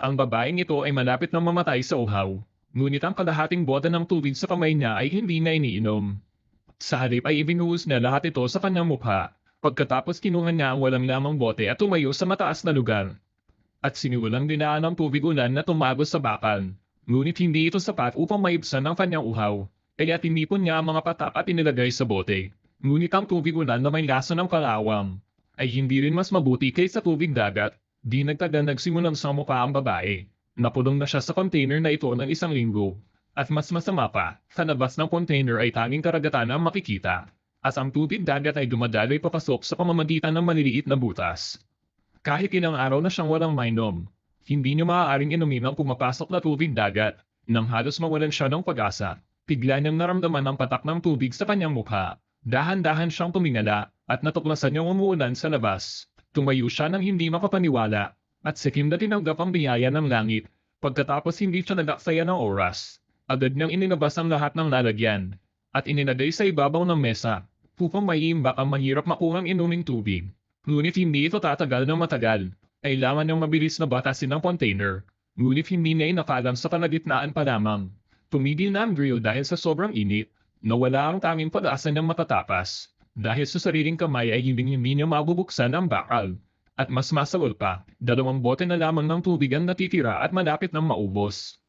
Ang babaeng ito ay malapit na mamatay sa uhaw, ngunit ang kalahating bote ng tubig sa kamay niya ay hindi na iniinom. Sa halip ay ibinuhos niya lahat ito sa kanyang mukha. Pagkatapos kinuha niya ang walang lamang bote at tumayo sa mataas na lugar. At sinimulang dinaan ng tubig ulan na tumagos sa bakal. Ngunit hindi ito sapat upang maibsan ang kanyang uhaw. Kaya tinipon niya ang mga patak at inilagay sa bote. Ngunit ang tubig ulan na may lasa ng kalawang ay hindi rin mas mabuti kaysa tubig dagat. Di nagtagal nagsimulang sa mukha ang babae. Napulong na siya sa container na ito ng 1 linggo. At mas masama pa, sa labas ng container ay tanging karagatan ang makikita. At ang tubig dagat ay dumadaloy papasok sa pamamagitan ng maliliit na butas. Kahit ilang araw na siyang walang mainom, hindi niya maaaring inumin ang pumapasok na tubig dagat. Nang halos mawalan siya ng pag-asa, bigla niyang naramdaman ang patak ng tubig sa kanyang mukha. Dahan-dahan siyang tumingala at natuklasan niyang umuulan sa labas. Tumayo siya nang hindi makapaniwala at sikim na tinanggap ang biyaya ng langit. Pagkatapos hindi siya nagaksaya ng oras, agad niyang ininabas ang lahat ng lalagyan at ininagay sa ibabaw ng mesa upang maiimbak ang mahirap makuhang inuming tubig. Ngunit hindi ito tatagal ng matagal. Kailangan niyang mabilis na batasin ang container. Ngunit hindi niya inakalam sa kalagitnaan pa lamang. Tumigil na ang grill dahil sa sobrang init. Nawala ang tanging pag-asa niyang matatapas. Dahil sa sariling kamay ay hindi niya mabubuksan ang bakal. At mas masagol pa, 2 bote na lamang ng tubig ang natitira at malapit ng maubos.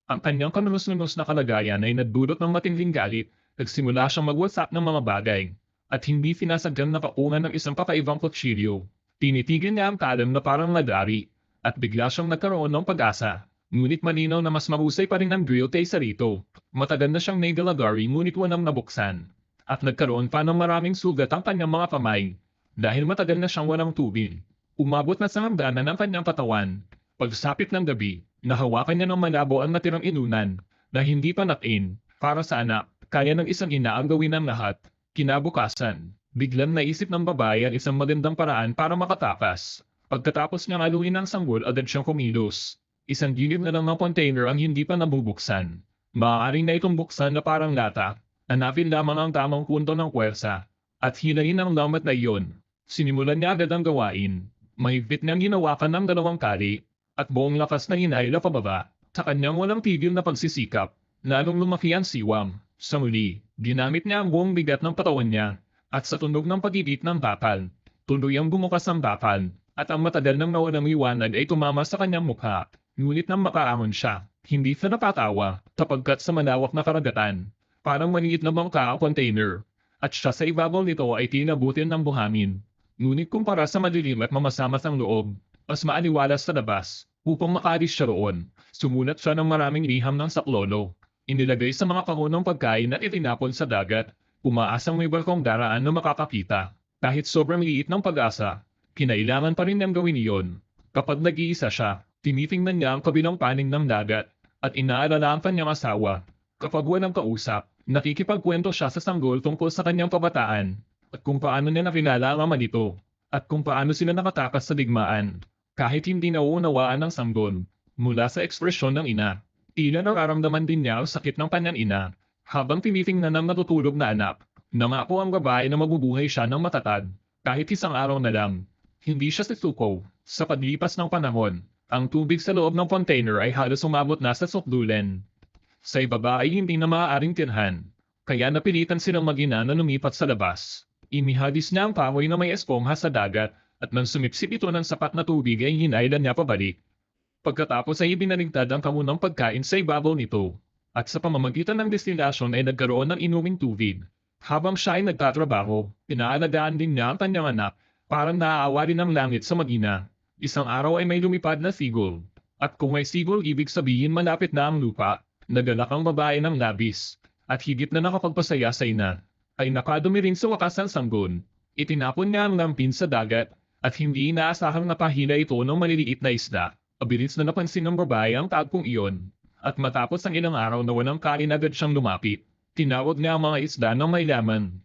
Ang kanyang kanunos-nunos na kalagayan ay nagdulot ng matinding galit. Nagsimula siyang mag-WhatsApp ng mga bagay. At hindi sinasadyang napakunan ng isang kakaibang kutsilyo. Tinitigil niya ang kalam na parang madari. At bigla siyang nagkaroon ng pag-asa. Ngunit malinaw na mas mahusay pa rin ang grill kaysa rito. Matagal na siyang naigalagari ngunit walang nabuksan. At nagkaroon pa ng maraming sugat ang kanyang mga kamay. Dahil matagal na siyang walang tubig. Umabot na sa hangganan ng kanyang katawan. Pagsapit ng gabi, nahawakan niya ng malabo ang natirang inunan na hindi pa natin. Para sa anak, kaya ng isang ina ang gawin ng lahat. Kinabukasan, biglang naisip ng babae ang isang magandang paraan para makatakas. Pagkatapos niyang aluin ang sanggol agad siyang kumilos. Isang gilid na lang ng container ang hindi pa nabubuksan. Maaaring na itong buksan na parang lata. Hanapin lamang ang tamang punto ng puwersa. At hilahin ang lamat na iyon. Sinimulan niya agad ang gawain. Mahigpit niyang hinawakan ng 2 kali. At buong lakas na hinahila pababa. Sa kanyang walang tigil na pagsisikap. Lalong lumaki ang siwam. Sa muli, ginamit niya ang buong bigat ng katawan niya. At sa tunog ng pag-ibig ng bakal, tuloy ang bumukas ang bakal. At ang matagal nang nawalang liwanag ay tumama sa kanyang mukha. Ngunit nang makaahon siya, hindi siya napatawa. Sapagkat sa malawak na karagatan, parang maliit na bangka ang container. At siya sa ibabaw nito ay tinabutin ng buhangin. Ngunit kumpara sa madilim at mamasamasang loob, mas maaliwalas sa labas. Upang makalis siya roon, sumulat siya ng maraming liham ng saklolo. Inilagay sa mga kahonong pagkain at itinapon sa dagat. Umaasang may barkong daraan na makakakita. Kahit sobrang liit ng pag-asa, kinailangan pa rin niyang gawin iyon. Kapag nag-iisa siya, tinitingnan niya ang kabilang panig ng dagat at inaalala ang kanyang asawa. Kapag walang kausap, nakikipagkwento siya sa sanggol tungkol sa kanyang kabataan at kung paano niya nakilala ang ama nito at kung paano sila nakatakas sa digmaan. Kahit hindi nauunawaan ng sanggol, mula sa ekspresyon ng ina, tila nararamdaman din niya ang sakit ng kanyang ina. Habang tinitingnan ng natutulog na anak, nangako ang babae na mabubuhay siya ng matatag, kahit isang araw na lang. Hindi siya sisuko. Sa paglipas ng panahon, ang tubig sa loob ng container ay halos umabot na sa sukdulan. Sa ibaba ay hindi na maaaring tirhan, kaya napilitan silang mag-ina na lumipat sa labas. Inihagis niya ang kahoy na may espongha sa dagat, at nang sumipsip ito ng sapat na tubig ay hinailan niya pabalik. Pagkatapos ay ibinaligtad ang kamunang pagkain sa ibabaw nito. At sa pamamagitan ng destilasyon ay nagkaroon ng inuming tubig. Habang siya ay nagtatrabaho, pinaalagaan din niya ang kanyang anak, parang naaawa rin ang langit sa mag-ina. Isang araw ay may lumipad na sigol. At kung may sigol ibig sabihin malapit na ang lupa, nagalak ang babae ng labis. At higit na nakapagpasaya sa ina, ay nakadumi rin sa wakas ang sanggol. Itinapon niya ang lampin sa dagat, at hindi inaasahang napahila ito ng maliliit na isda. Abilis na napansin ng babae ang tagpong iyon. At matapos ang ilang araw na walang kain agad siyang lumapit, tinawag niya ang mga isda ng may laman.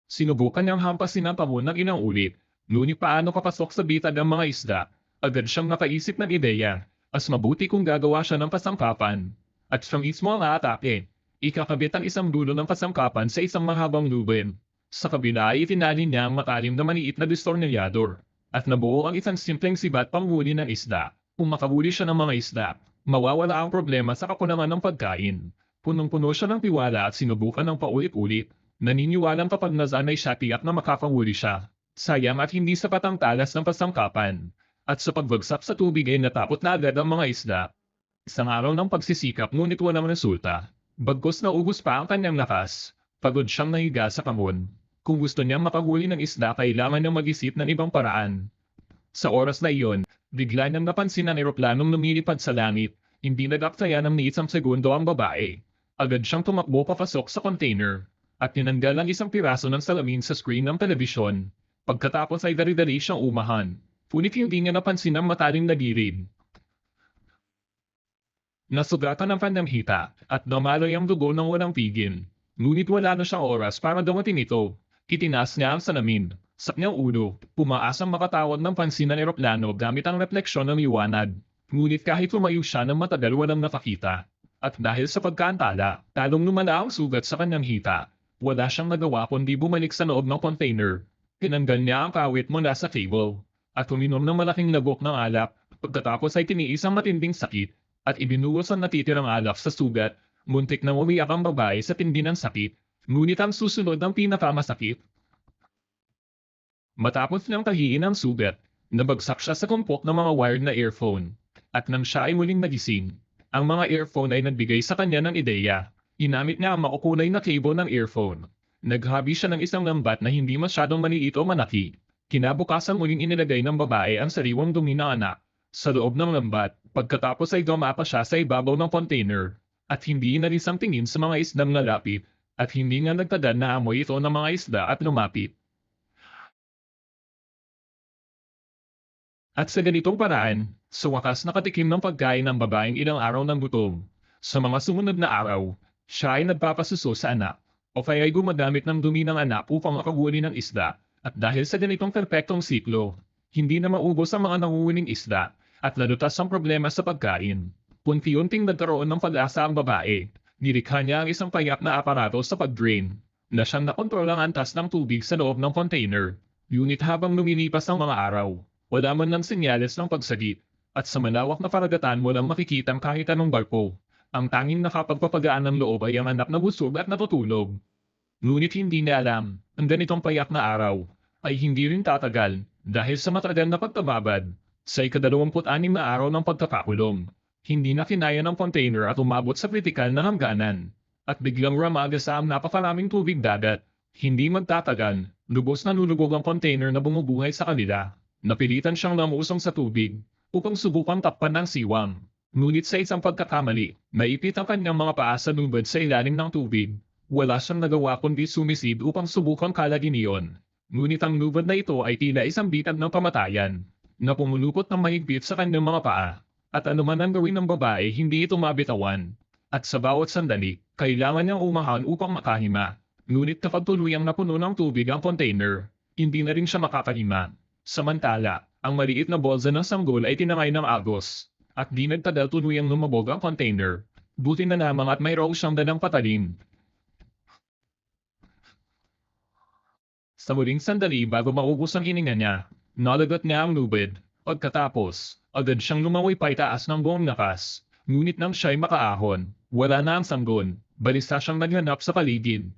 Sinubukan niyang hampasin ang pamon ng ilang ulit, ngunit paano kapasok sa bitad ang mga isda? Agad siyang nakaisip ng ideya, mas mabuti kung gagawa siya ng pasangkapan. At siya mismo ang aatake. Ikakabit ang isang dulo ng pasangkapan sa isang mahabang lubin. Sa kabila ay itinali niya ang matalim na maliit na distornilyador. At nabuo ang isang simpleng sibat panghuli ng isda. Kung makahuli siya ng mga isda, mawawala ang problema sa kakulangan ng pagkain. Punong-puno siya ng tiwala at sinubukan ng paulit-ulit. Naniniwalang kapag nasanay siya tiyak na makakahuli siya. Sayang at hindi sapat ang talas ng pasangkapan. At sa pagbagsak sa tubig ay natapot na agad ang mga isda. Isang araw ng pagsisikap ngunit walang resulta. Bagkus naubos pa ang kanyang lakas. Pagod siyang nahiga sa kamon. Kung gusto niyang makahuli ng isda, kailangan niyang mag-isip ng ibang paraan. Sa oras na iyon, bigla niyang napansin ang eroplanong lumilipad sa langit. Hindi nag-aktaya ng ni isang segundo ang babae. Agad siyang tumakbo papasok sa container. At tinanggal ang isang piraso ng salamin sa screen ng telebisyon. Pagkatapos ay dali-dali siyang umahan. Ngunit hindi niya napansin ang mataling nagilid. Nasugatan ang kanyang hita at namaloy ang dugo ng walang tigil. Ngunit wala na siyang oras para dawatin ito. Itinaas niya ang salamin. Sa kanyang ulo, pumaasang makatawag ng pansin ng eroplano gamit ang refleksyon ng liwanag. Ngunit kahit lumayo siya ng matagal walang nakakita. At dahil sa pagkaantala, talong lumala ang sugat sa kanyang hita. Wala siyang nagawa kundi bumalik sa loob ng container. Tinanggal niya ang kawit mula sa cable. At uminom ng malaking lagok ng alak. Pagkatapos ay tiniis ang matinding sakit. At ibinuhos ang natitirang alak sa sugat. Muntik na umiyak ang babae sa tindi ng sakit. Ngunit ang susunod ang pinakamasakit. Matapos niyang tahiin ang sugat, nabagsak siya sa kumpok ng mga wired na earphone. At nang siya ay muling nagising, ang mga earphone ay nagbigay sa kanya ng ideya. Inamit niya ang makukulay na cable ng earphone. Naghabi siya ng isang lambat na hindi masyadong maliit o malaki. Kinabukasan muling inilagay ng babae ang sariwang dumi ng anak sa loob ng lambat. Pagkatapos ay dumapa siya sa ibabaw ng container. At hindi inalis ang tingin sa mga isdang nalapit. At hindi nga nagtagal na amoy ito ng mga isda at lumapit. At sa ganitong paraan, sa wakas nakatikim ng pagkain ng babaeng ilang araw ng gutom. Sa mga sumunod na araw, siya ay nagpapasuso sa anak, o kaya ay gumagamit ng dumi ng anak upang makahuli ng isda. At dahil sa ganitong perpektong siklo, hindi na maubos ang mga nanguhuling isda, at nalutas ang problema sa pagkain. Unti-unting nagkaroon ng pag-asa ang babae. Nilikha niya ang isang payak na aparato sa pag-drain, na siyang nakontrol ang antas ng tubig sa loob ng container. Ngunit habang lumilipas ang mga araw, wala man ng senyales ng pagsagip, at sa malawak na karagatan walang makikitang kahit anong barko. Ang tanging nakapagpapagaan ng loob ay ang anak na busog at natutulog. Ngunit hindi niya alam, ang ganitong payak na araw ay hindi rin tatagal dahil sa matagal na pagkababad. Sa ika-26 na araw ng pagkakakulong, hindi na kinaya ng container at umabot sa kritikal na hangganan. At biglang ramagasa ang napakaraming tubig dagat. Hindi magtatagal, lubos na lulubog ang container na bumubuhay sa kanila. Napilitan siyang lamusong sa tubig upang subukang takpan ng siwang. Ngunit sa isang pagkakamali, naipit ang kanyang mga paa sa lubad sa ilalim ng tubig. Wala siyang nagawa kundi sumisid upang subukang kalagin iyon. Ngunit ang lubad na ito ay tila isang bitag ng pamatayan, na pumulupot ng mahigpit sa kanyang mga paa. At anuman ang gawin ng babae, hindi ito mabitawan. At sa bawat sandali, kailangan niyang umahan upang makahima. Ngunit kapag tuluyang napuno ng tubig ang container, hindi na rin siya makakahima. Samantala, ang maliit na bolsa ng sanggol ay tinangay ng agos. At di nagtagal tuluyang lumabog ang container. Buti na lamang at mayroong siyang dalang patalim. Sa muling sandali bago maubos ang hininga niya, nalagat niya ang lubid. Pagkatapos, agad siyang lumawoy paitaas ng buong lakas. Ngunit nang siya'y makaahon, wala na ang sanggol. Balisa siyang naghanap sa paligid.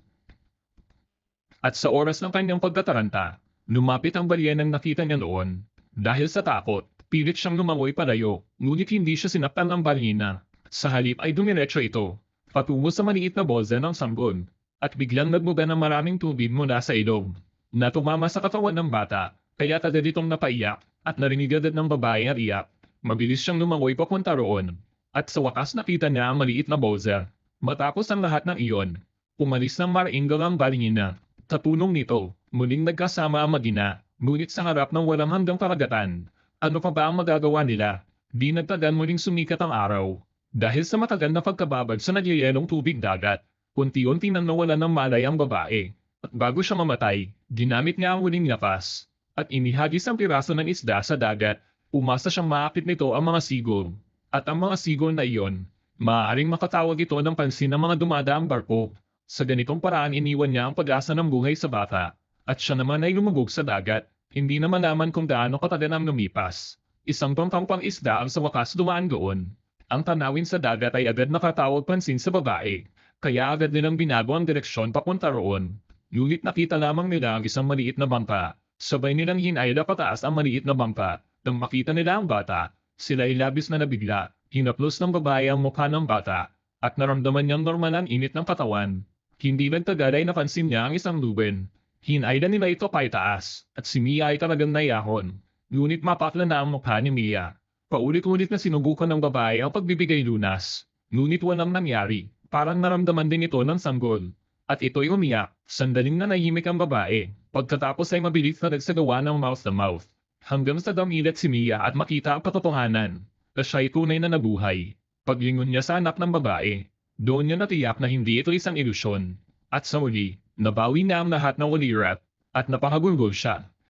At sa oras ng kanyang pagtataranta, lumapit ang balyenang nakita niya noon. Dahil sa takot, pilit siyang lumawoy palayo, ngunit hindi siya sinaktan ng balyena. Sa halip ay dumiretso ito, patungo sa maliit na bolsa ng sanggol. At biglang nagmuga ng maraming tubig mula sa ilog, na tumama sa katawan ng bata, kaya agad itong napaiyak. At narinig agad ng babae ang iyak. Mabilis siyang lumangoy papunta roon. At sa wakas nakita niya ang maliit na bolsa. Matapos ang lahat ng iyon, umalis ng maringgal ang balyena. Sa tulong nito, muling nagkasama ang mag-ina. Ngunit sa harap ng walang hanggang karagatan, ano pa ba ang magagawa nila? Di nagtagal muling sumikat ang araw. Dahil sa matagal na pagkababad sa nagyayelong tubig dagat, unti-unti nang nawalan ng malay ang babae. At bago siya mamatay, ginamit niya ang huling lakas. At inihagis ang piraso ng isda sa dagat, umasa siyang maakit nito ang mga sigol. At ang mga sigol na iyon, maaaring makatawag ito ng pansin ng mga dumadaang barko. Sa ganitong paraan iniwan niya ang pag-asa ng buhay sa bata. At siya naman ay lumubog sa dagat, hindi na malaman kung gaano katagal ang lumipas. Isang pampampang isda ang sa wakas dumaan doon. Ang tanawin sa dagat ay agad nakatawag pansin sa babae, kaya agad nilang binago ang direksyon papunta roon. Ngunit nakita lamang nila ang isang maliit na bangka. Sabay nilang hinayla pataas ang maliit na bangka. Nang makita nila ang bata, sila ay labis na nabigla. Hinaplos ng babae ang mukha ng bata, at naramdaman niyang normal ang init ng katawan. Hindi nagtagal ay napansin niya ang isang luben. Hinayla nila ito paitaas, at si Mia ay talagang nayahon. Ngunit mapakla na ang mukha ni Mia. Paulit-ulit na sinubukan ng babae ang pagbibigay lunas. Ngunit walang nangyari. Parang naramdaman din ito ng sanggol. At ito'y umiyak. Sandaling nanahimik ang babae. Pagkatapos ay mabilis na nagsagawa ng mouth-to-mouth. Hanggang sa damilat si Mia at makita ang katotohanan. Na siya'y tunay na nabuhay. Paglingon niya sa anak ng babae. Doon niya natiyak na hindi ito isang ilusyon. At sa muli, nabawi na ang lahat ng ulirat. At napakagulgol siya.